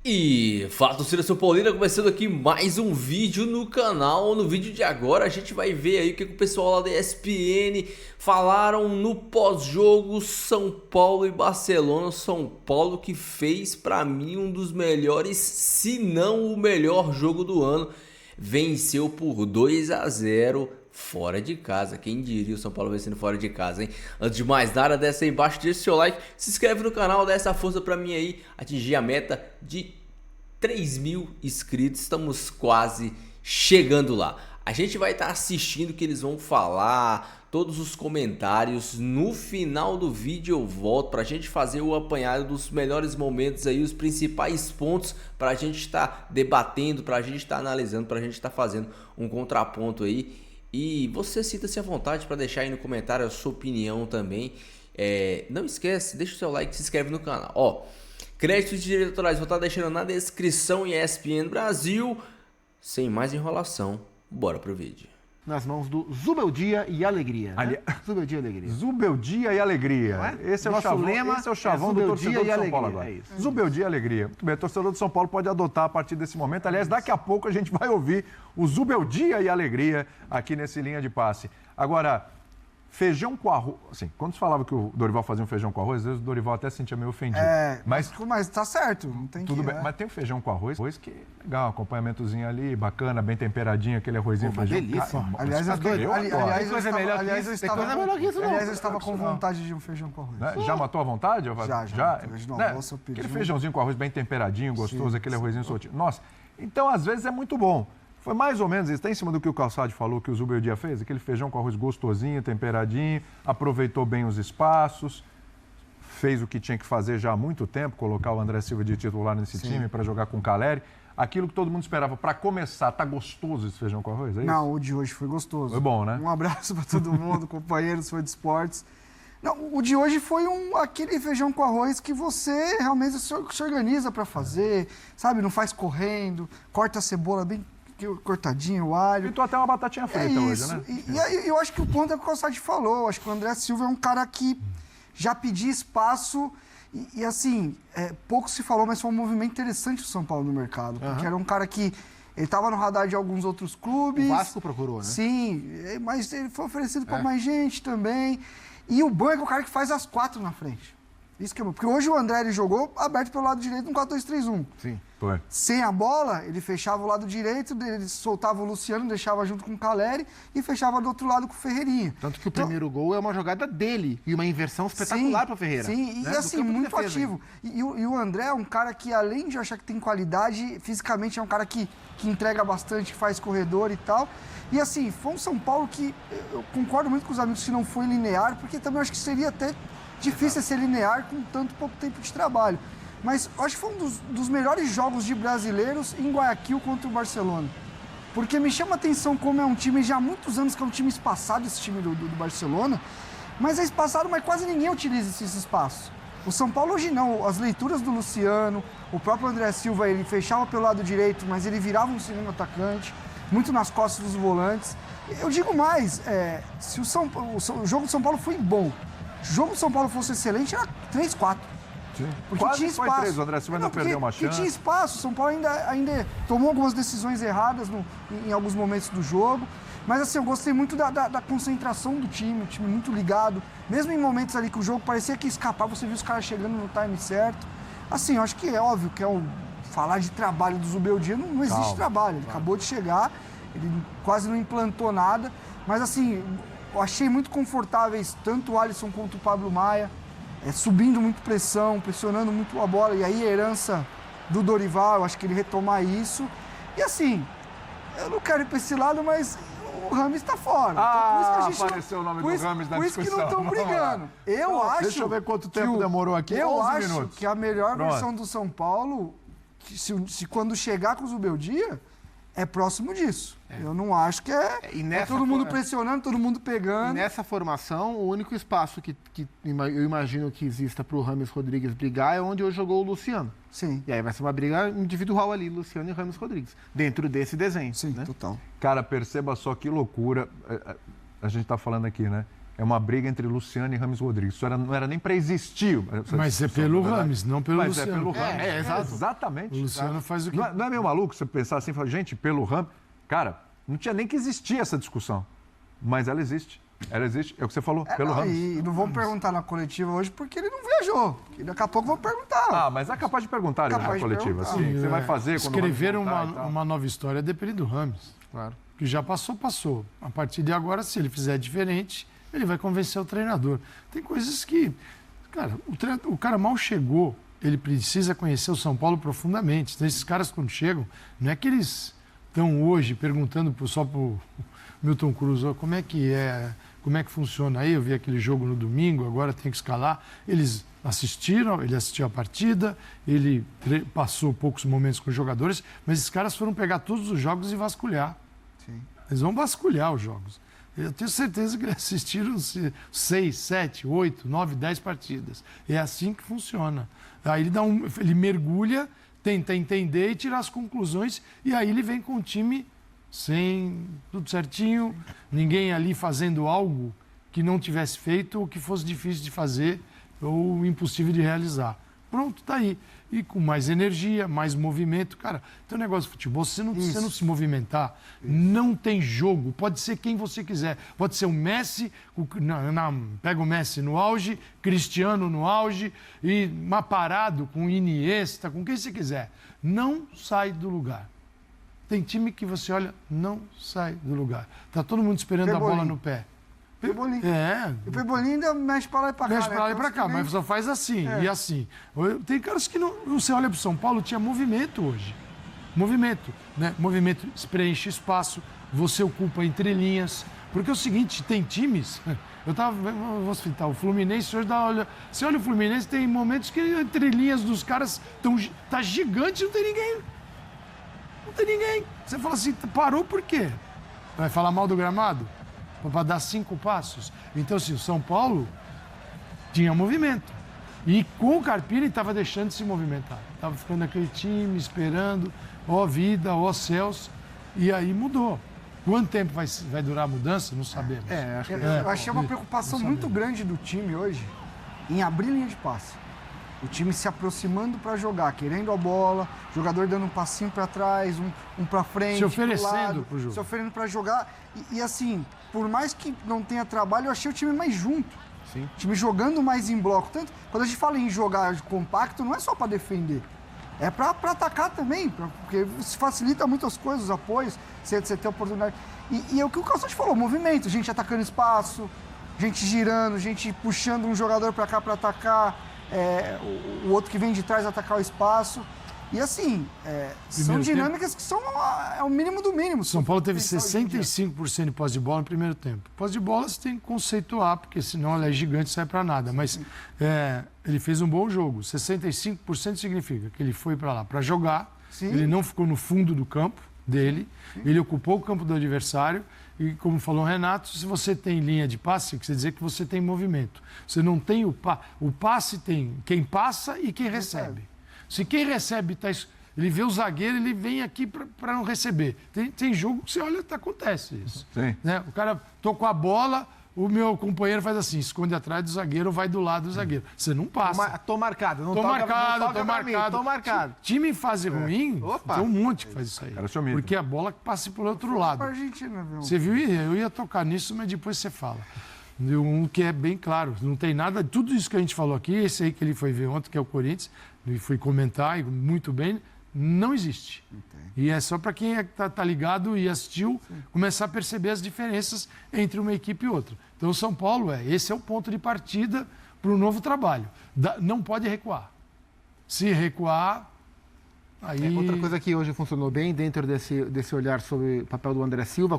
E fala, torcida São Paulina, começando aqui mais um vídeo no canal. No vídeo de agora a gente vai ver aí o que o pessoal lá da ESPN falaram no pós-jogo São Paulo e Barcelona. São Paulo que fez pra mim um dos melhores, se não o melhor jogo do ano. Venceu por 2-0 fora de casa. Quem diria o São Paulo vencendo fora de casa, hein? Antes de mais nada, desce aí embaixo, deixa o seu like, se inscreve no canal, dá essa força pra mim aí, atingir a meta de 3.000 inscritos. Estamos quase chegando lá. A gente vai estar assistindo o que eles vão falar, todos os comentários. No final do vídeo eu volto pra gente fazer o apanhado dos melhores momentos aí, os principais pontos pra gente estar debatendo, pra gente estar analisando, pra gente estar fazendo um contraponto aí. E você sinta-se à vontade para deixar aí no comentário a sua opinião também. Não esquece, deixa o seu like e se inscreve no canal. Ó, créditos de direitos autorais vou estar deixando na descrição em ESPN Brasil. Sem mais enrolação, bora pro vídeo. Nas mãos do Zubeldia e Alegria. Né? Zubeldia e Alegria. Zubeldia e Alegria. É? Esse é o chavão do torcedor do São Paulo agora. É isso. Zubeldia e Alegria. Muito bem, o torcedor do São Paulo pode adotar a partir desse momento. Aliás, daqui a pouco a gente vai ouvir o Zubeldia e Alegria aqui nesse linha de passe. Agora, feijão com arroz. Assim, quando se falava que o Dorival fazia um feijão com arroz, às vezes o Dorival até se sentia meio ofendido. Mas tá certo, não tem tudo que... bem, mas tem o feijão com arroz que é legal, um acompanhamentozinho ali, bacana, bem temperadinho, aquele arrozinho, uma feijão. delícia. Aliás, eu estava com não. vontade de um feijão com arroz. Né? Já matou à vontade? Já. Hoje no almoço eu pedi aquele feijãozinho com arroz bem temperadinho, gostoso, aquele arrozinho soltinho. Nossa, então às vezes é muito bom. Foi mais ou menos isso, está em cima do que o Calçade falou, que o Zubeldia fez, aquele feijão com arroz gostosinho, temperadinho, aproveitou bem os espaços, fez o que tinha que fazer já há muito tempo, colocar o André Silva de titular nesse time para jogar com o Caleri. Aquilo que todo mundo esperava para começar, tá gostoso esse feijão com arroz, é isso? Não, o de hoje foi gostoso. Foi bom, né? Um abraço para todo mundo, companheiros, foi de esportes. Não, o de hoje foi aquele feijão com arroz que você realmente se organiza para fazer, sabe? Não faz correndo, corta a cebola bem cortadinho, o alho. Pintou até uma batatinha frita hoje, né? E aí eu acho que o ponto é o que o Calçade falou. Eu acho que o André Silva é um cara que já pedia espaço e assim, pouco se falou, mas foi um movimento interessante do São Paulo no mercado. Porque era um cara que ele estava no radar de alguns outros clubes. O Vasco procurou, né? Sim, mas ele foi oferecido para mais gente também. E o banco é o cara que faz as 4 na frente. Isso que é bom. Porque hoje o André ele jogou aberto pelo lado direito no 4-2-3-1. Sim. Foi. Sem a bola, ele fechava o lado direito, ele soltava o Luciano, deixava junto com o Caleri e fechava do outro lado com o Ferreirinha. Tanto que o primeiro gol é uma jogada dele e uma inversão espetacular para o Ferreira. Sim, né? E assim, muito ativo. E o André é um cara que, além de achar que tem qualidade, fisicamente é um cara que entrega bastante, que faz corredor e tal. E assim, foi um São Paulo que eu concordo muito com os amigos que não foi linear, porque também acho que seria até difícil ser linear com tanto pouco tempo de trabalho. Mas eu acho que foi um dos melhores jogos de brasileiros em Guayaquil contra o Barcelona. Porque me chama a atenção como é um time, já há muitos anos que é um time espaçado, esse time do Barcelona, mas é espaçado, mas quase ninguém utiliza esses espaços. O São Paulo hoje não, as leituras do Luciano, o próprio André Silva, ele fechava pelo lado direito, mas ele virava um segundo atacante, muito nas costas dos volantes. Eu digo mais, se o jogo do São Paulo foi bom, se o jogo do São Paulo fosse excelente, era 3-4. Sim. Porque Quase tinha foi espaço. 3, o André Silva ainda perdeu uma chance. Porque tinha espaço, o São Paulo ainda tomou algumas decisões erradas em alguns momentos do jogo. Mas assim, eu gostei muito da concentração do time, o time muito ligado. Mesmo em momentos ali que o jogo parecia que ia escapar, você viu os caras chegando no time certo. Assim, eu acho que é óbvio que falar de trabalho do Zubeldia, não existe trabalho. Ele acabou de chegar, ele quase não implantou nada. Mas assim, eu achei muito confortáveis tanto o Alisson quanto o Pablo Maia. Subindo muito pressão, pressionando muito a bola. E aí a herança do Dorival, eu acho que ele retomar isso. E assim, eu não quero ir para esse lado, mas o Rames está fora. Então, apareceu o nome do Rames na discussão. Por isso que não estão brigando. Deixa eu ver quanto tempo demorou aqui. Eu 11 acho minutos. que a melhor versão do São Paulo, se quando chegar com o Zubeldia, é próximo disso. Eu não acho que é todo mundo pressionando, todo mundo pegando. E nessa formação, o único espaço que eu imagino que exista para o Rames Rodrigues brigar é onde hoje jogou o Luciano. Sim. E aí vai ser uma briga individual ali, Luciano e Rames Rodrigues, dentro desse desenho. Sim, né? total. Cara, perceba só que loucura. A gente tá falando aqui, né? é uma briga entre Luciano e Rames Rodrigues. Isso não era nem para existir. Mas é pelo Rames, não pelo Luciano. Mas é pelo Rames. Exatamente. O Luciano faz o que... Não é meio maluco você pensar assim, falar, gente, pelo Rames... Cara, não tinha nem que existir essa discussão. Mas ela existe. Ela existe, é o que você falou, pelo Rames. E não vão perguntar na coletiva hoje porque ele não viajou. E daqui a pouco vão perguntar. Ah, mas é capaz de perguntar na coletiva. Assim, o que você vai fazer quando escrever uma nova história depende do Rames. Claro. O que já passou. A partir de agora, se ele fizer diferente, ele vai convencer o treinador. Tem coisas que... Cara, o cara mal chegou, ele precisa conhecer o São Paulo profundamente. Então, esses caras, quando chegam, não é que eles estão hoje perguntando só para o Milton Cruz, como é que funciona aí? Eu vi aquele jogo no domingo, agora tem que escalar. Eles assistiram, ele assistiu a partida, ele passou poucos momentos com os jogadores, mas esses caras foram pegar todos os jogos e vasculhar. Sim. Eles vão vasculhar os jogos. Eu tenho certeza que eles assistiram 6, 7, 8, 9, 10 partidas. É assim que funciona. Aí ele mergulha, tenta entender e tirar as conclusões, e aí ele vem com o time sem tudo certinho, ninguém ali fazendo algo que não tivesse feito ou que fosse difícil de fazer ou impossível de realizar. Pronto, tá aí. E com mais energia, mais movimento. Cara, tem um negócio de futebol, se você não se movimentar, não tem jogo. Pode ser quem você quiser. Pode ser o Messi, pega o Messi no auge, Cristiano no auge, e parado com Iniesta, com quem você quiser. Não sai do lugar. Tem time que você olha, não sai do lugar. Tá todo mundo esperando a bola no pé. Pebolim. E o Pebolim ainda mexe pra lá e pra cá. Mexe pra lá e pra cá, mas só faz assim e assim. Tem caras que não... Você olha pro São Paulo, tinha movimento hoje. Movimento, né? Movimento preenche espaço, você ocupa entrelinhas. Porque é o seguinte, tem times... vou citar, o Fluminense hoje você olha o Fluminense, tem momentos que entrelinhas dos caras tá gigante, não tem ninguém. Não tem ninguém. Você fala assim, parou por quê? Vai falar mal do gramado? Para dar 5 passos. Então, assim, o São Paulo tinha movimento. E com o Carpini estava deixando de se movimentar. Estava ficando aquele time esperando, ó vida, ó céus. E aí mudou. Quanto tempo vai durar a mudança? Não sabemos. Eu achei uma preocupação muito grande do time hoje em abrir linha de passe. O time se aproximando para jogar, querendo a bola, jogador dando um passinho para trás, um para frente, se oferecendo para o jogo. Se oferecendo para jogar. E assim, por mais que não tenha trabalho, eu achei o time mais junto. Sim. O time jogando mais em bloco. Tanto, quando a gente fala em jogar compacto, não é só para defender. É para atacar também, porque isso facilita muitas coisas, os apoios, você ter oportunidade. E é o que o Calçade falou, movimento, gente atacando espaço, gente girando, gente puxando um jogador para cá para atacar. O outro que vem de trás atacar o espaço. E assim, são dinâmicas que são o mínimo do mínimo. São Paulo teve 65% de posse de bola no primeiro tempo. Posse de bola você tem que conceituar, porque senão ela é gigante e sai para nada. Mas ele fez um bom jogo. 65% significa que ele foi para lá para jogar. Sim. Ele não ficou no fundo do campo dele. Sim. Ele ocupou o campo do adversário. E como falou o Renato, se você tem linha de passe, quer dizer que você tem movimento. Você não tem o passe tem quem passa e quem recebe. Se quem recebe, ele vê o zagueiro, ele vem aqui para não receber. Tem jogo que você olha, acontece isso. Sim. Né? O cara tocou a bola, o meu companheiro faz assim, esconde atrás do zagueiro, vai do lado do zagueiro. Você não passa. Tô marcado. Tô marcado. Time em fase ruim, tem um monte que faz isso aí. Porque a bola passa pro outro lado. Você viu? Eu ia tocar nisso, mas depois você fala. Um que é bem claro, não tem nada, tudo isso que a gente falou aqui, esse aí que ele foi ver ontem, que é o Corinthians, ele foi comentar, e muito bem, não existe. E é só para quem tá ligado e assistiu, começar a perceber as diferenças entre uma equipe e outra. Então o São Paulo, esse é o ponto de partida para o novo trabalho. Não pode recuar. Se recuar, aí... Outra coisa que hoje funcionou bem dentro desse olhar sobre o papel do André Silva,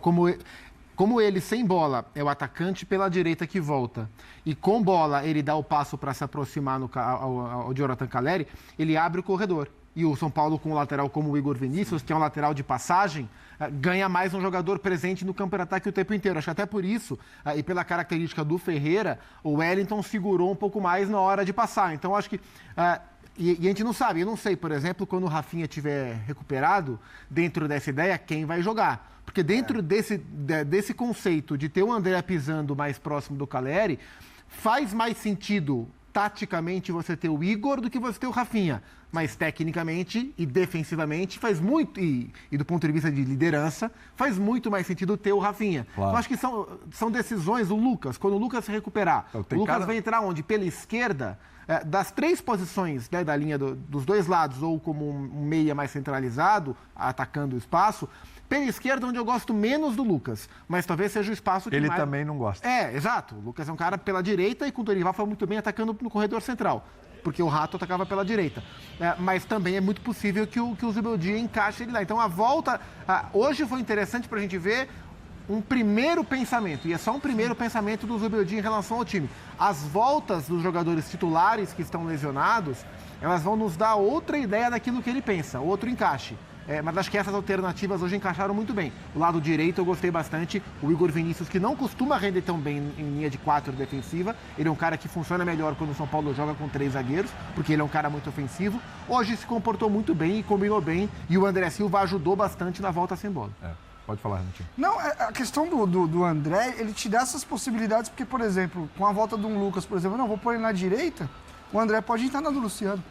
como ele, sem bola, é o atacante pela direita que volta, e com bola ele dá o passo para se aproximar ao Jonathan Calleri, ele abre o corredor. E o São Paulo, com um lateral como o Igor Vinícius, que é um lateral de passagem, ganha mais um jogador presente no campo de ataque o tempo inteiro. Acho que até por isso, e pela característica do Ferreira, o Wellington segurou um pouco mais na hora de passar. Então, acho que E a gente não sabe, eu não sei, por exemplo, quando o Rafinha estiver recuperado, dentro dessa ideia, quem vai jogar. Porque dentro desse conceito de ter o André pisando mais próximo do Calleri, faz mais sentido, taticamente, você ter o Igor do que você ter o Rafinha. Mas tecnicamente e defensivamente faz muito, e do ponto de vista de liderança, faz muito mais sentido ter o Rafinha. Claro. Eu acho que são decisões do Lucas. Quando o Lucas se recuperar, o Lucas vai entrar onde? Pela esquerda, das 3 posições, né, da linha dos 2 lados, ou como um meia mais centralizado, atacando o espaço, pela esquerda, onde eu gosto menos do Lucas, mas talvez seja o espaço que Ele mais... também não gosta. Exato. O Lucas é um cara pela direita e com o Dorival foi muito bem atacando no corredor central, porque o Rato atacava pela direita. Mas também é muito possível que o Zubeldia encaixe ele lá. Então a volta... hoje foi interessante para a gente ver um primeiro pensamento, e é só um primeiro pensamento do Zubeldia em relação ao time. As voltas dos jogadores titulares que estão lesionados, elas vão nos dar outra ideia daquilo que ele pensa, outro encaixe. Mas acho que essas alternativas hoje encaixaram muito bem. O lado direito eu gostei bastante. O Igor Vinícius, que não costuma render tão bem em linha de 4 defensiva. Ele é um cara que funciona melhor quando o São Paulo joga com 3 zagueiros, porque ele é um cara muito ofensivo. Hoje se comportou muito bem e combinou bem. E o André Silva ajudou bastante na volta sem bola. Pode falar, Renatinho. Não, a questão do André, ele te dá essas possibilidades, porque, por exemplo, com a volta de um Lucas, por exemplo, não, vou pôr ele na direita, o André pode entrar na do Luciano.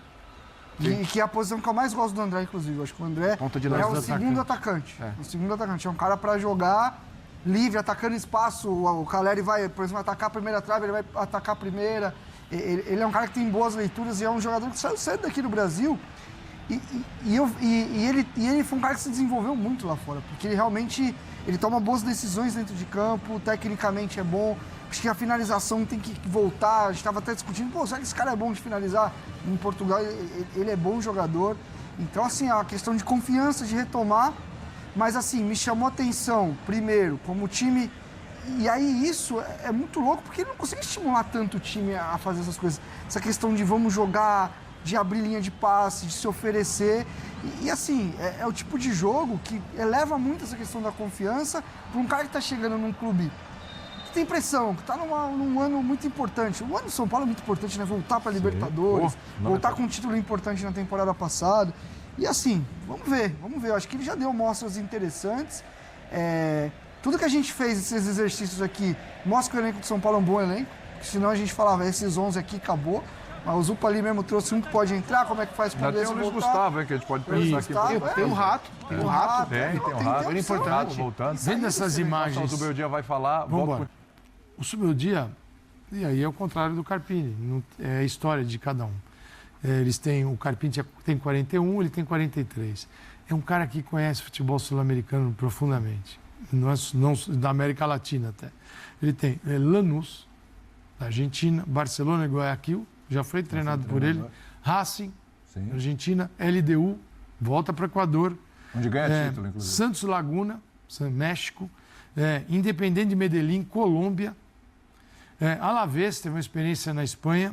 Que é a posição que eu mais gosto do André, inclusive. Eu acho que o André é o segundo atacante. O segundo atacante. É um cara para jogar livre, atacando espaço. O Calleri vai, por exemplo, atacar a primeira trave, ele vai atacar a primeira. Ele é um cara que tem boas leituras e é um jogador que saiu cedo daqui do Brasil. E ele foi um cara que se desenvolveu muito lá fora, porque ele realmente toma boas decisões dentro de campo, tecnicamente é bom. Acho que a finalização tem que voltar. A gente estava até discutindo, será que esse cara é bom de finalizar? Em Portugal, ele é bom jogador. Então, assim, é uma questão de confiança, de retomar. Mas, assim, me chamou a atenção, primeiro, como o time... E aí isso é muito louco, porque ele não consegue estimular tanto o time a fazer essas coisas. Essa questão de vamos jogar, de abrir linha de passe, de se oferecer. E assim, é o tipo de jogo que eleva muito essa questão da confiança para um cara que está chegando num clube que tem pressão, que está num ano muito importante. O ano do São Paulo é muito importante, né? Voltar para a Libertadores, voltar com um título importante na temporada passada. E assim, vamos ver. Eu acho que ele já deu mostras interessantes. Tudo que a gente fez, esses exercícios aqui, mostra que o elenco do São Paulo é um bom elenco. Senão a gente falava, esses 11 aqui acabou. Mas o Zupa ali mesmo trouxe um que pode entrar, como é que faz quando tem o Luiz Gustavo, hein, que a gente pode pensar aqui. Tem o Rato. Tem o Rato. É importante. Voltando. Vendo essas imagens... O Zubeldia vai falar. Vamos O Zubeldia, e aí é o contrário do Carpini, é a história de cada um. Eles têm, o Carpini tem 41, ele tem 43. É um cara que conhece futebol sul-americano profundamente, não da América Latina até. Ele tem Lanús, da Argentina, Barcelona e Guayaquil, já foi treinado por ele, Racing, Argentina, LDU, volta para o Equador. Onde ganha título, inclusive. Santos Laguna, México, Independente de Medellín, Colômbia, Alavés, teve uma experiência na Espanha,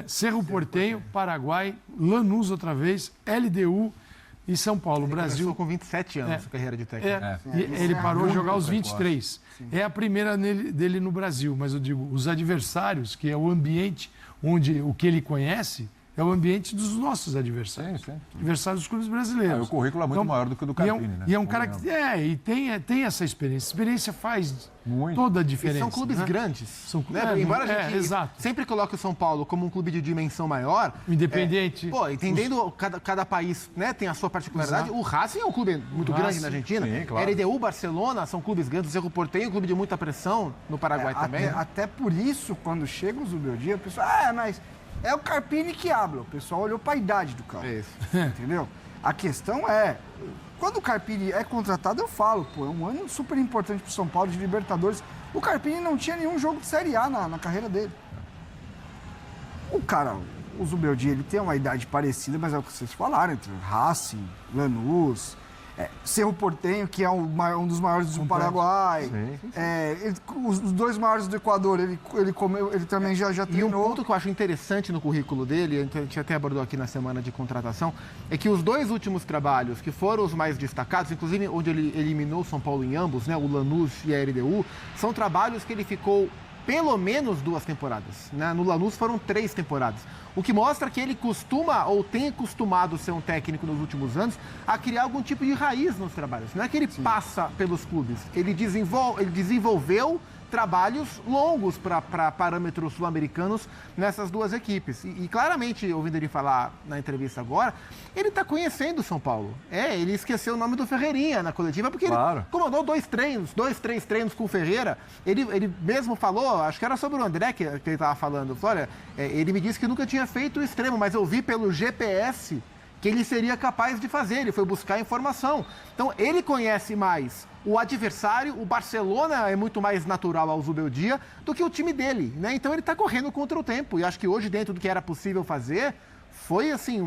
Cerro Porteño, Paraguai, Lanús outra vez, LDU e São Paulo, Brasil. Começou com 27 anos a carreira de técnico. Ele parou de jogar aos 23. É a primeira dele no Brasil, mas eu digo, os adversários, que é o ambiente onde o que ele conhece, é o ambiente dos nossos adversários. Adversários dos clubes brasileiros. O currículo é muito maior do que o do Carpini, né? E é um cara que tem essa experiência. A experiência faz toda a diferença. E são clubes grandes. Embora a gente sempre coloque o São Paulo como um clube de dimensão maior. Independente. Entendendo cada país, né, tem a sua particularidade. O Racing é um clube muito grande na Argentina. Sim, claro. LDU, Barcelona, são clubes grandes. O Cerro Porteño é um clube de muita pressão no Paraguai também. Até por isso, quando chega o Zubeldia, o pessoal, mas... É o Carpini que habla. O pessoal olhou para a idade do cara. Entendeu? A questão é, quando o Carpini é contratado, eu falo, é um ano super importante para o São Paulo de Libertadores. O Carpini não tinha nenhum jogo de Série A na carreira dele. O Zubeldia, ele tem uma idade parecida, mas é o que vocês falaram, entre Racing, Lanús, Cerro Porteño, que é um dos maiores do Paraguai. Os 2 maiores do Equador, ele também já treinou. E um ponto que eu acho interessante no currículo dele, a gente até abordou aqui na semana de contratação, é que os 2 últimos trabalhos, que foram os mais destacados, inclusive onde ele eliminou o São Paulo em ambos, né, o Lanús e a LDU, são trabalhos que ele ficou pelo menos 2 temporadas. Né? No Lanús foram 3 temporadas. O que mostra que ele costuma, ou tem acostumado ser um técnico nos últimos anos, a criar algum tipo de raiz nos trabalhos. Não é que ele passa pelos clubes, ele desenvolveu trabalhos longos para parâmetros sul-americanos nessas 2 equipes. E claramente, ouvindo ele falar na entrevista agora, ele está conhecendo o São Paulo. Ele esqueceu o nome do Ferreirinha na coletiva, porque ele comandou 2, 3 treinos com o Ferreira. Ele mesmo falou, acho que era sobre o André que ele estava falando. Olha, ele me disse que nunca tinha feito o extremo, mas eu vi pelo GPS que ele seria capaz de fazer. Ele foi buscar informação. Então, ele conhece mais o adversário, o Barcelona é muito mais natural ao Zubeldia do que o time dele, né? Então ele está correndo contra o tempo. E acho que hoje, dentro do que era possível fazer, foi assim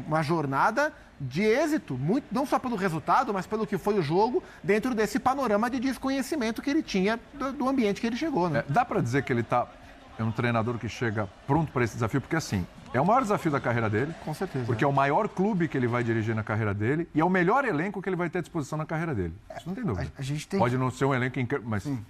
uma jornada de êxito, muito, não só pelo resultado, mas pelo que foi o jogo, dentro desse panorama de desconhecimento que ele tinha do ambiente que ele chegou, né? Dá para dizer que ele é um treinador que chega pronto para esse desafio, porque assim, é o maior desafio da carreira dele. Com certeza. Porque é o maior clube que ele vai dirigir na carreira dele e é o melhor elenco que ele vai ter à disposição na carreira dele. Isso não tem dúvida. A gente tem... Pode não ser um elenco incrível, mas Sim.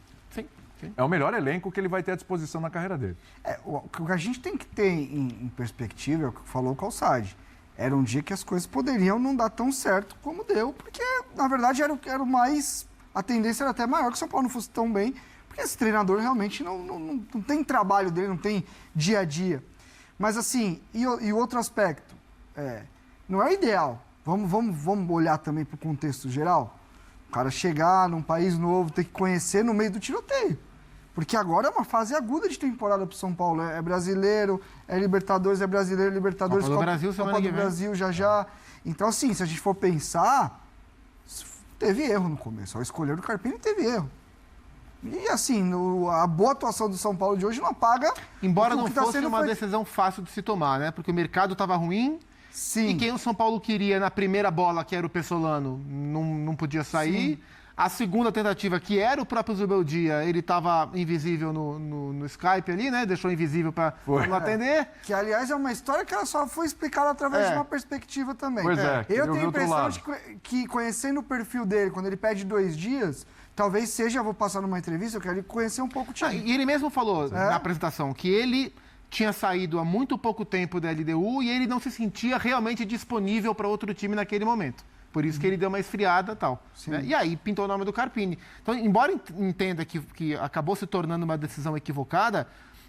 é o melhor elenco que ele vai ter à disposição na carreira dele. O que a gente tem que ter em perspectiva é o que falou o Calçade. Era um dia que as coisas poderiam não dar tão certo como deu, porque, na verdade, era o mais... A tendência era até maior que o São Paulo não fosse tão bem, porque esse treinador realmente não tem trabalho dele, não tem dia a dia. Mas, assim, e outro aspecto, não é o ideal. Vamos olhar também para o contexto geral? O cara chegar num país novo, ter que conhecer no meio do tiroteio. Porque agora é uma fase aguda de temporada para o São Paulo. É brasileiro, é Libertadores, é brasileiro, Libertadores, Copa do Brasil, Copa do Brasil já. Então, assim, se a gente for pensar, teve erro no começo. Ao escolher o Carpini, teve erro. E assim, a boa atuação do São Paulo de hoje não apaga... Embora não fosse uma decisão fácil de se tomar, né? Porque o mercado estava ruim. Sim. E quem o São Paulo queria na primeira bola, que era o Pessolano, não podia sair. Sim. A segunda tentativa, que era o próprio Zubeldia, ele estava invisível no Skype ali, né? Deixou invisível para não atender. Que, aliás, é uma história que ela só foi explicada através de uma perspectiva também. Pois é. Eu tenho a impressão de que, conhecendo o perfil dele, quando ele pede 2 dias... Talvez seja, vou passar numa entrevista, eu quero conhecer um pouco o time. E ele mesmo falou na apresentação que ele tinha saído há muito pouco tempo da LDU e ele não se sentia realmente disponível para outro time naquele momento. Por isso que ele deu uma esfriada e tal. Né? E aí pintou o nome do Carpini. Então, embora entenda que acabou se tornando uma decisão equivocada,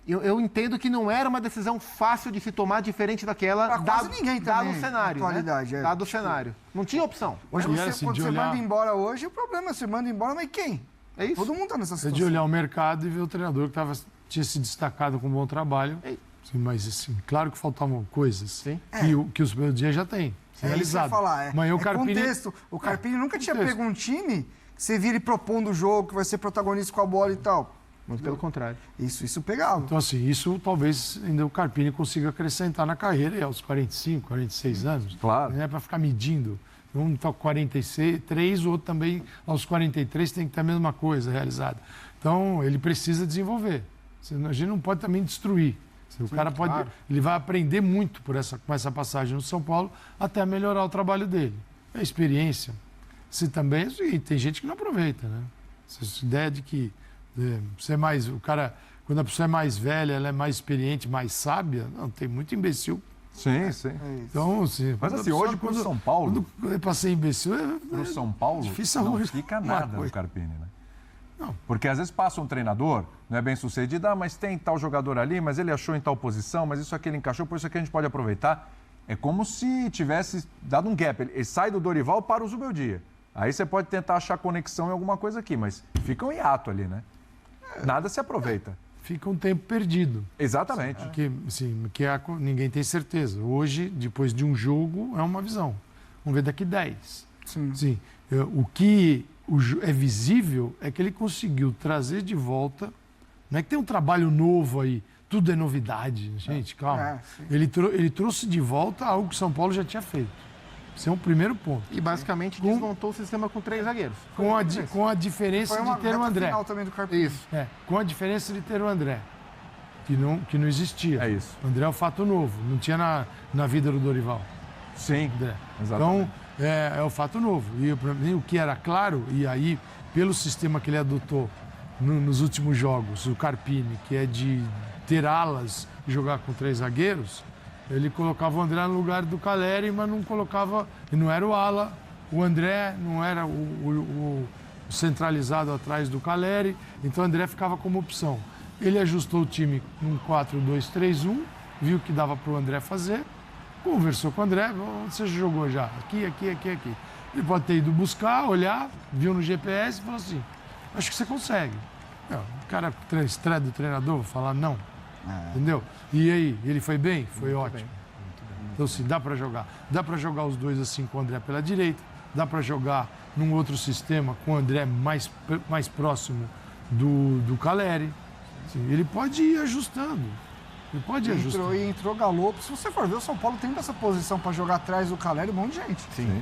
eu entendo que não era uma decisão fácil de se tomar, diferente daquela quase ninguém também, dado o cenário. Atualidade, né? Dado o cenário. Não tinha opção. Hoje, quando você manda embora hoje, o problema é você manda embora, mas quem? É isso. Todo mundo está nessa situação. É de olhar o mercado e ver o treinador que tinha se destacado com um bom trabalho. Sim, mas, assim, claro que faltavam coisas que os primeiros dias já tem. Realizado. Isso que eu ia falar. Mas o Carpini... contexto. O Carpini nunca tinha pego um time que você vira e propondo o jogo, que vai ser protagonista com a bola e tal. Muito pelo contrário. Isso pegava. Então, assim, isso talvez ainda o Carpini consiga acrescentar na carreira e aos 45, 46 anos. Claro. Não é para ficar medindo. Um está com 43, o outro também aos 43 tem que ter a mesma coisa realizada. Então, ele precisa desenvolver. A gente não pode também destruir. O cara pode, ele vai aprender muito com essa passagem no São Paulo até melhorar o trabalho dele. A experiência. Se também, e tem gente que não aproveita, né? Essa ideia de que quando a pessoa é mais velha, ela é mais experiente, mais sábia, não, tem muito imbecil. Sim, sim. Então, assim, mas assim, hoje pro São Paulo... Quando eu passei imbecil... Pro São Paulo, difícil não fica nada no Carpini, né? Não. Porque às vezes passa um treinador, não é bem sucedido, mas tem tal jogador ali, mas ele achou em tal posição, mas isso aqui ele encaixou, por isso aqui a gente pode aproveitar. É como se tivesse dado um gap. Ele sai do Dorival para o Zubeldia. Aí você pode tentar achar conexão em alguma coisa aqui, mas fica um hiato ali, né? Nada se aproveita. Fica um tempo perdido. Exatamente. Ninguém tem certeza. Hoje, depois de um jogo, é uma visão. Vamos ver daqui 10. Sim. O que é visível é que ele conseguiu trazer de volta. Não é que tem um trabalho novo aí, tudo é novidade, gente, calma. Ele trouxe de volta algo que São Paulo já tinha feito. Esse é um primeiro ponto. E basicamente desmontou o sistema com 3 zagueiros. Com a diferença de ter o André. Final também do Carpini. Isso. Com a diferença de ter o André, que não existia. É isso. O André é um fato novo, não tinha na vida do Dorival. Sim, André. exatamente. Então, é o fato novo. E o que era claro, e aí, pelo sistema que ele adotou, nos últimos jogos, o Carpini, que é de ter alas e jogar com 3 zagueiros, ele colocava o André no lugar do Calleri, mas não colocava, e não era o ala, o André não era o centralizado atrás do Calleri, então o André ficava como opção. Ele ajustou o time num 4-2-3-1, viu que dava para o André fazer, conversou com o André, onde você jogou já? Aqui. Ele pode ter ido buscar, olhar, viu no GPS e falou assim, acho que você consegue. O cara estreia do treinador, vou falar não. Entendeu? E aí, ele foi bem? Foi muito ótimo. Bem. Então, assim, dá para jogar. Dá para jogar os dois assim com o André pela direita, dá para jogar num outro sistema com o André mais próximo do Calleri. Assim, ele pode ir ajustando. Ele pode ir ajustando. E entrou Galopo. Se você for ver, o São Paulo tem essa posição para jogar atrás do Calleri, um monte de gente. Sim.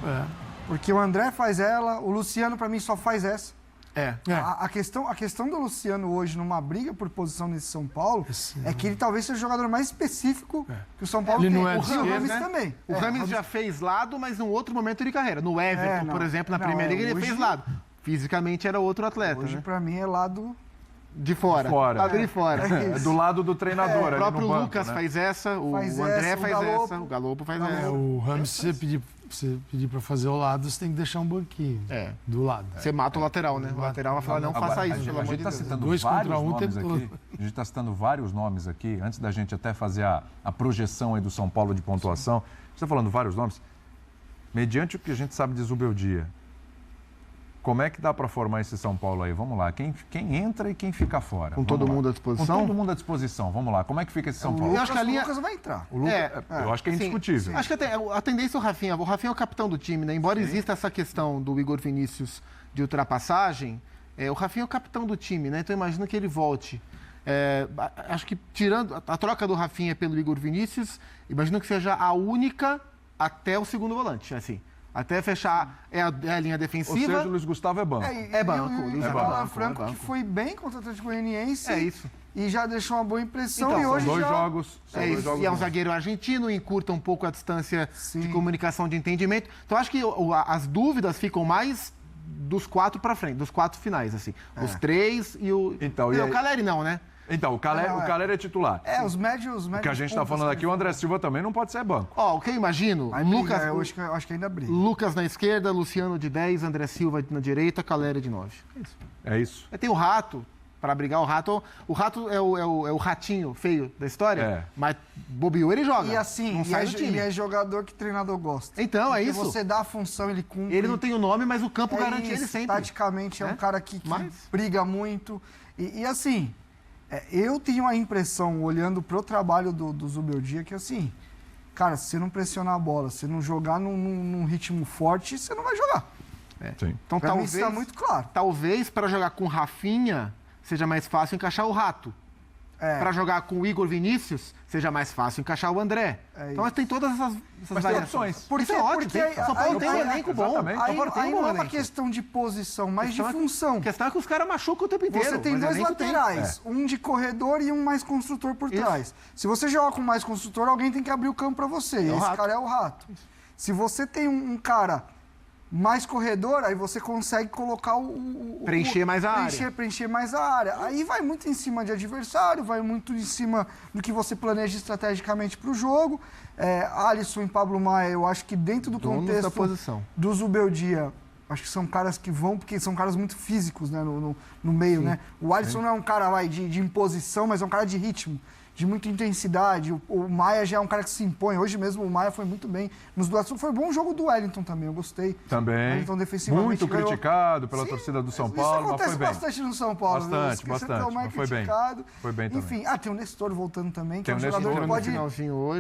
Porque o André faz ela, o Luciano, para mim, só faz essa. É. A questão do Luciano hoje, numa briga por posição nesse São Paulo, é que ele talvez seja o jogador mais específico que o São Paulo ele tem. Não é o Rames né? também. O Rames já fez lado, mas num outro momento de carreira. No Everton, por exemplo, na Premier League, ele fez lado. Fisicamente era outro atleta. Hoje, né? para mim, é lado... De fora. Lado de fora. É do lado do treinador. O próprio no banco, Lucas né? faz essa, o André faz essa, o Galopo faz essa. O Rames, se você pedir para fazer ao lado, você tem que deixar um banquinho do lado. Você mata o lateral, né? O lateral vai falar, não faça isso, pelo A amor gente de está Deus. citando 2 vários contra 1 nomes tem aqui. A gente está citando vários nomes aqui, antes da gente até fazer a projeção aí do São Paulo de pontuação. A gente está falando vários nomes. Mediante o que a gente sabe de Zubeldia, como é que dá para formar esse São Paulo aí? Vamos lá. Quem entra e quem fica fora? Com todo mundo à disposição? Com todo mundo à disposição. Vamos lá. Como é que fica esse São Paulo? Eu acho que a linha... O Lucas vai entrar. O Lucas, eu acho que é indiscutível. Sim. Acho que a tendência é o Rafinha. O Rafinha é o capitão do time, né? Embora exista essa questão do Igor Vinícius de ultrapassagem, o Rafinha é o capitão do time, né? Então imagino que ele volte. Acho que tirando a troca do Rafinha pelo Igor Vinícius, imagino que seja a única até o segundo volante, assim. Até fechar a linha defensiva. Ou seja, o Luiz Gustavo é banco. É banco. E o Alan Franco, que foi bem contra o Atlético Goianiense. É isso. E já deixou uma boa impressão. Então, e hoje são dois já... jogos. E é um zagueiro argentino, encurta um pouco a distância de comunicação, de entendimento. Então, acho que as dúvidas ficam mais dos 4 para frente, dos 4 finais, assim. Os 3 e o... Então, o Calleri não, né? Então, o Calleri é titular. Os médios... O que a gente está falando aqui, o André Silva também não pode ser banco. O que eu imagino, Lucas... Eu acho que ainda briga. Lucas na esquerda, Luciano de 10, André Silva na direita, Calleri de 9. É isso. É isso. Tem o Rato, para brigar o Rato. O Rato é o ratinho feio da história, mas bobeou, ele joga. E assim, não sai do time. Ele é jogador que o treinador gosta. Então, é isso. Você dá a função, ele cumpre. Ele não tem o nome, mas o campo garante ele sempre. Taticamente, é um cara que briga muito. E assim... eu tenho a impressão, olhando pro trabalho do Zubeldia, que assim, cara, se você não pressionar a bola, se não jogar num ritmo forte, você não vai jogar. Sim. Então, pra mim isso tá muito claro. Talvez, para jogar com Rafinha, seja mais fácil encaixar o Rato. Para jogar com o Igor Vinícius, seja mais fácil encaixar o André. Então, tem todas essas variações. Porque é ótimo. São Paulo tem um elenco bom. Aí não é uma questão de posição, mas de função. A questão é que os caras machucam o tempo inteiro. Você tem 2 laterais, um de corredor e um mais construtor por trás. Se você joga com mais construtor, alguém tem que abrir o campo para você. E esse cara é o Rato. Se você tem um cara mais corredor, aí você consegue colocar preencher mais a área. Preencher mais a área. Aí vai muito em cima de adversário, vai muito em cima do que você planeja estrategicamente para o jogo. Alisson e Pablo Maia, eu acho que dentro do contexto do Zubeldia, acho que são caras que vão, porque são caras muito físicos, né, no meio, né? O Alisson não é um cara de imposição, mas é um cara de ritmo, de muita intensidade. O Maia já é um cara que se impõe. Hoje mesmo o Maia foi muito bem nos duelos. Foi bom o jogo do Wellington também, eu gostei. Também. Então, defensivamente, muito criticado pela torcida do São Paulo, mas foi bem. Isso acontece bastante no São Paulo. Bastante, mas foi bem. Foi bem também. Enfim, tem o Nestor voltando também, que tem é um jogador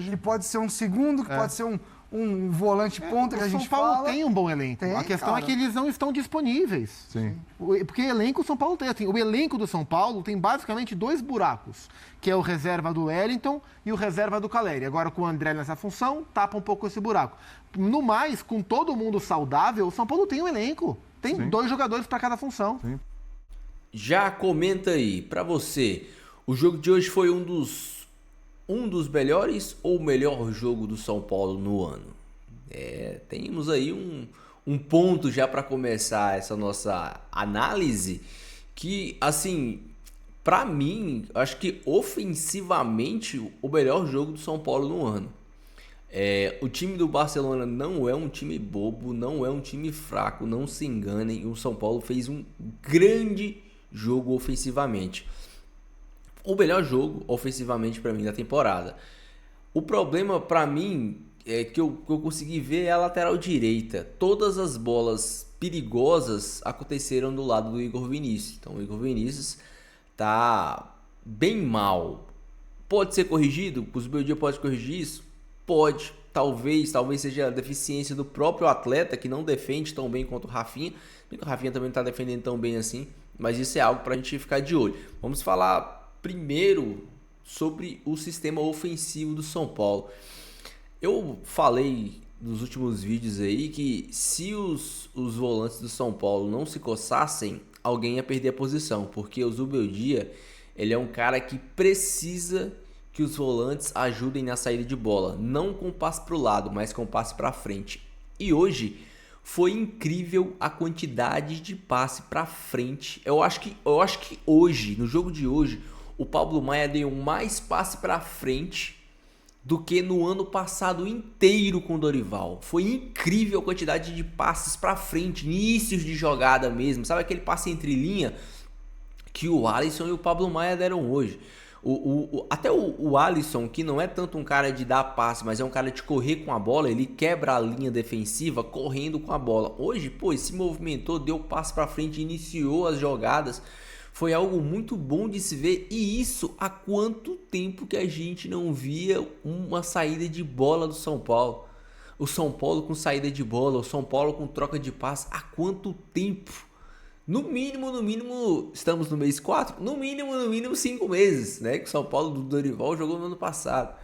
que pode ser um segundo, que pode ser um volante ponta que a gente fala. O São Paulo tem um bom elenco. A questão é que eles não estão disponíveis. Sim. Porque elenco o São Paulo tem. Assim, o elenco do São Paulo tem basicamente 2 buracos, que é o reserva do Wellington e o reserva do Calleri. Agora, com o André nessa função, tapa um pouco esse buraco. No mais, com todo mundo saudável, o São Paulo tem um elenco. Tem 2 jogadores para cada função. Sim. Já comenta aí, para você, o jogo de hoje foi um dos melhores ou o melhor jogo do São Paulo no ano? Temos aí um ponto já para começar essa nossa análise. que, assim, pra mim, acho que ofensivamente o melhor jogo do São Paulo no ano. O time do Barcelona não é um time bobo, não é um time fraco, não se enganem. O São Paulo fez um grande jogo ofensivamente. O melhor jogo ofensivamente pra mim da temporada. O problema pra mim que eu consegui ver é a lateral direita. Todas as bolas perigosas aconteceram do lado do Igor Vinícius. Então o Igor Vinícius tá bem mal. Pode ser corrigido? O Zubeldia pode corrigir isso? Pode. Talvez seja a deficiência do próprio atleta que não defende tão bem quanto o Rafinha. O Rafinha também não tá defendendo tão bem assim. Mas isso é algo pra gente ficar de olho. Vamos falar primeiro sobre o sistema ofensivo do São Paulo. Eu falei nos últimos vídeos aí que se os volantes do São Paulo não se coçassem, alguém ia perder a posição, porque o Zubeldia, ele é um cara que precisa que os volantes ajudem na saída de bola, não com passe para o lado, mas com passe para frente. E hoje foi incrível a quantidade de passe para frente. Eu acho que hoje, no jogo de hoje, o Pablo Maia deu mais passe para frente do que no ano passado inteiro com o Dorival. Foi incrível a quantidade de passes para frente, inícios de jogada mesmo. Sabe aquele passe entre linha que o Alisson e o Pablo Maia deram hoje? Até o Alisson, que não é tanto um cara de dar passe, mas é um cara de correr com a bola, ele quebra a linha defensiva correndo com a bola. Hoje, ele se movimentou, deu passe para frente, iniciou as jogadas. Foi algo muito bom de se ver, e isso há quanto tempo que a gente não via uma saída de bola do São Paulo. O São Paulo com saída de bola, o São Paulo com troca de passe, há quanto tempo? No mínimo, estamos no mês 4, no mínimo 5 meses, né? Que o São Paulo do Dorival jogou no ano passado.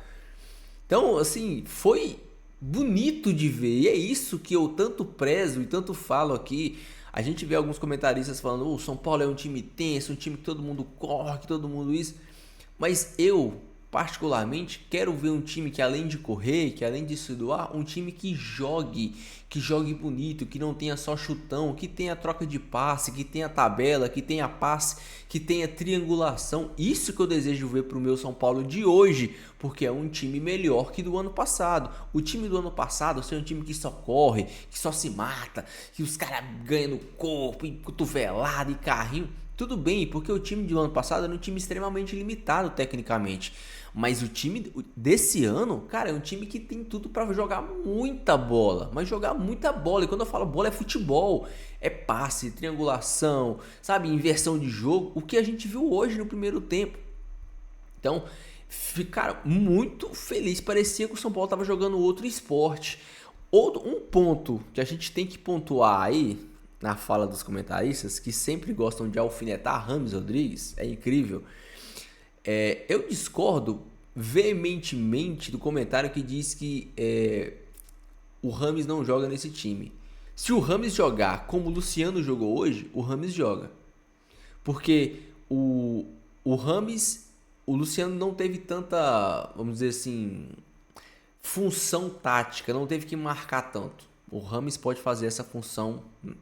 Então, assim, foi bonito de ver, e é isso que eu tanto prezo e tanto falo aqui. A gente vê alguns comentaristas falando, o São Paulo é um time tenso, um time que todo mundo corre, que todo mundo isso. Mas eu, particularmente, quero ver um time que além de correr, que além de se doar, um time que jogue bonito, que não tenha só chutão, que tenha troca de passe, que tenha tabela, que tenha passe, que tenha triangulação. Isso que eu desejo ver pro meu São Paulo de hoje, porque é um time melhor que do ano passado. O time do ano passado é um time que só corre, que só se mata, que os caras ganham no corpo, e cotovelada e carrinho. Tudo bem, porque o time do ano passado era um time extremamente limitado tecnicamente. Mas o time desse ano, cara, é um time que tem tudo para jogar muita bola. Mas jogar muita bola. E quando eu falo bola é futebol. É passe, triangulação, sabe? Inversão de jogo. O que a gente viu hoje no primeiro tempo. Então, ficaram muito felizes. Parecia que o São Paulo estava jogando outro esporte. Um ponto que a gente tem que pontuar aí, na fala dos comentaristas, que sempre gostam de alfinetar Rames Rodrigues, é incrível. Eu discordo veementemente do comentário que diz que o Rames não joga nesse time. Se o Rames jogar como o Luciano jogou hoje, o Rames joga. Porque o Rames, o Luciano não teve tanta, vamos dizer assim, função tática, não teve que marcar tanto. O Rames pode fazer essa função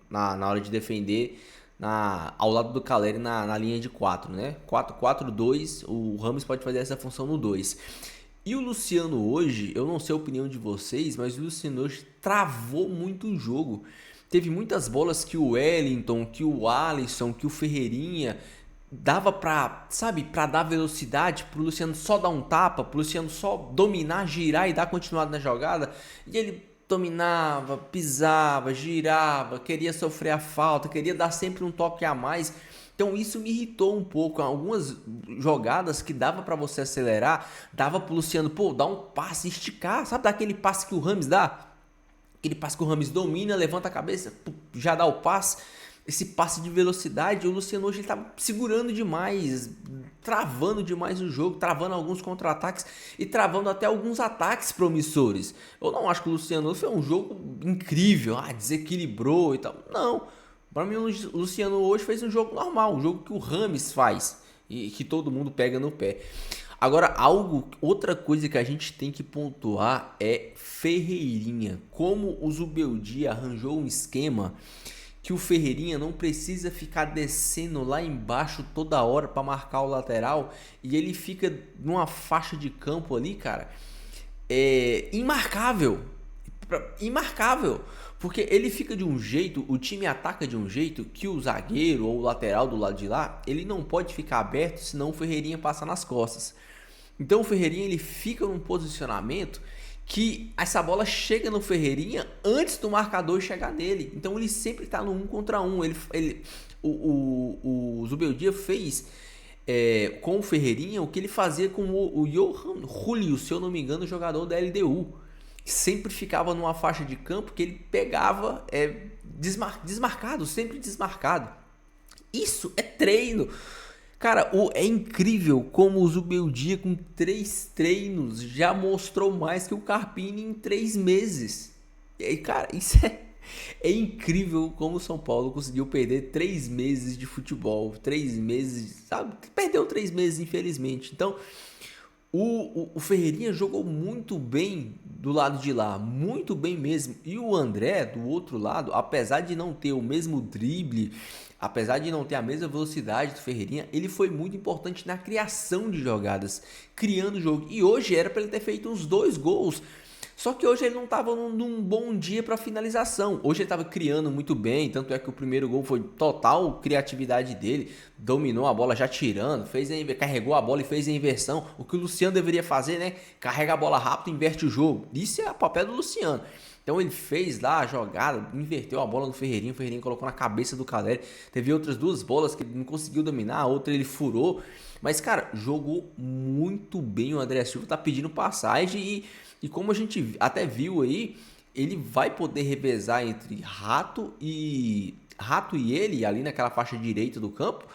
na hora de defender, ao lado do Caleri na linha de 4, né? 4-4-2, o Rames pode fazer essa função no 2. E o Luciano hoje, eu não sei a opinião de vocês, mas o Luciano hoje travou muito o jogo. Teve muitas bolas que o Wellington, que o Alisson, que o Ferreirinha dava pra dar velocidade, pro Luciano só dar um tapa, pro Luciano só dominar, girar e dar continuidade na jogada. E ele dominava, pisava, girava, queria sofrer a falta, queria dar sempre um toque a mais. Então isso me irritou um pouco. Algumas jogadas que dava para você acelerar, dava pro Luciano, dar um passe, esticar, sabe daquele passe que o Rames dá? Aquele passe que o Rames domina, levanta a cabeça, já dá o passe. Esse passe de velocidade, o Luciano hoje estava segurando demais, travando demais o jogo, travando alguns contra-ataques e travando até alguns ataques promissores. Eu não acho que o Luciano foi um jogo incrível, desequilibrou e tal. Não, para mim o Luciano hoje fez um jogo normal, um jogo que o Rames faz e que todo mundo pega no pé. Agora, outra coisa que a gente tem que pontuar é Ferreirinha. Como o Zubeldia arranjou um esquema que o Ferreirinha não precisa ficar descendo lá embaixo toda hora para marcar o lateral e ele fica numa faixa de campo ali, cara, imarcável. Imarcável. Porque ele fica de um jeito, o time ataca de um jeito que o zagueiro ou o lateral do lado de lá, ele não pode ficar aberto, senão o Ferreirinha passa nas costas. Então o Ferreirinha ele fica num posicionamento que essa bola chega no Ferreirinha antes do marcador chegar nele. Então ele sempre está no 1 contra 1. O Zubeldia fez com o Ferreirinha o que ele fazia com o Johan Julio, se eu não me engano, jogador da LDU. Sempre ficava numa faixa de campo que ele pegava desmarcado, sempre desmarcado. Isso é treino. Cara, é incrível como o Zubeldia com 3 treinos já mostrou mais que o Carpini em 3 meses. E, cara, isso é incrível como o São Paulo conseguiu perder 3 meses de futebol. 3 meses, sabe? Perdeu 3 meses, infelizmente. Então, o Ferreirinha jogou muito bem do lado de lá, muito bem mesmo. E o André, do outro lado, apesar de não ter o mesmo drible, apesar de não ter a mesma velocidade do Ferreirinha, ele foi muito importante na criação de jogadas, criando o jogo. E hoje era para ele ter feito uns 2 gols. Só que hoje ele não estava num bom dia para finalização. Hoje ele estava criando muito bem, tanto é que o primeiro gol foi total criatividade dele. Dominou a bola já tirando, carregou a bola e fez a inversão. O que o Luciano deveria fazer, né? Carrega a bola rápido e inverte o jogo. Isso é o papel do Luciano. Então ele fez lá a jogada, inverteu a bola no Ferreirinha, o Ferreirinha colocou na cabeça do Caleri. Teve outras 2 bolas que ele não conseguiu dominar, a outra ele furou. Mas, cara, jogou muito bem o André Silva, tá pedindo passagem e como a gente até viu aí, ele vai poder revezar entre Rato e ele, ali naquela faixa direita do campo.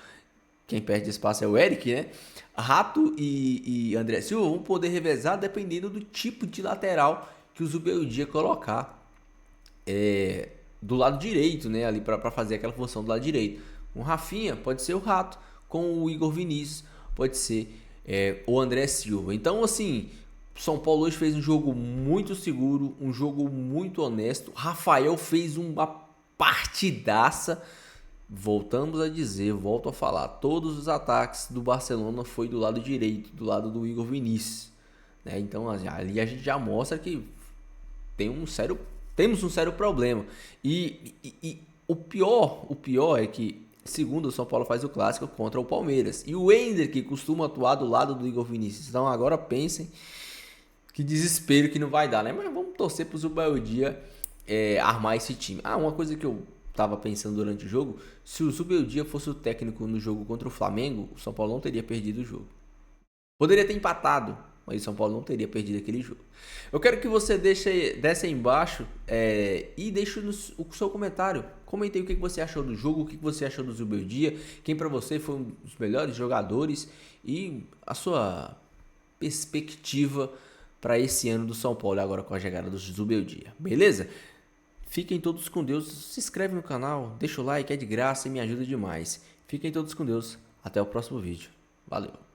Quem perde espaço é o Eric, né? Rato e André Silva vão poder revezar dependendo do tipo de lateral que o Zubeldia colocar do lado direito, né? Ali para fazer aquela função do lado direito. Com o Rafinha pode ser o Rato, com o Igor Vinícius pode ser o André Silva. Então, assim, São Paulo hoje fez um jogo muito seguro, um jogo muito honesto. Rafael fez uma partidaça. Voltamos a dizer, volto a falar, todos os ataques do Barcelona foi do lado direito, do lado do Igor Vinícius, né? Então ali a gente já mostra que temos um sério problema. E o pior é que, segundo o São Paulo faz o clássico contra o Palmeiras. E o Ender, que costuma atuar do lado do Igor Vinícius. Então agora pensem que desespero que não vai dar, né? Mas vamos torcer pro Zubeldia armar esse time. Uma coisa que eu tava pensando durante o jogo, se o Zubeldia fosse o técnico no jogo contra o Flamengo, o São Paulo não teria perdido o jogo. Poderia ter empatado, mas o São Paulo não teria perdido aquele jogo. Eu quero que você desce aí embaixo e deixe o seu comentário. Comente aí o que você achou do jogo, o que você achou do Zubeldia, quem para você foi um dos melhores jogadores e a sua perspectiva para esse ano do São Paulo agora com a chegada do Zubeldia. Beleza? Fiquem todos com Deus. Se inscreve no canal, deixa o like, é de graça e me ajuda demais. Fiquem todos com Deus. Até o próximo vídeo. Valeu!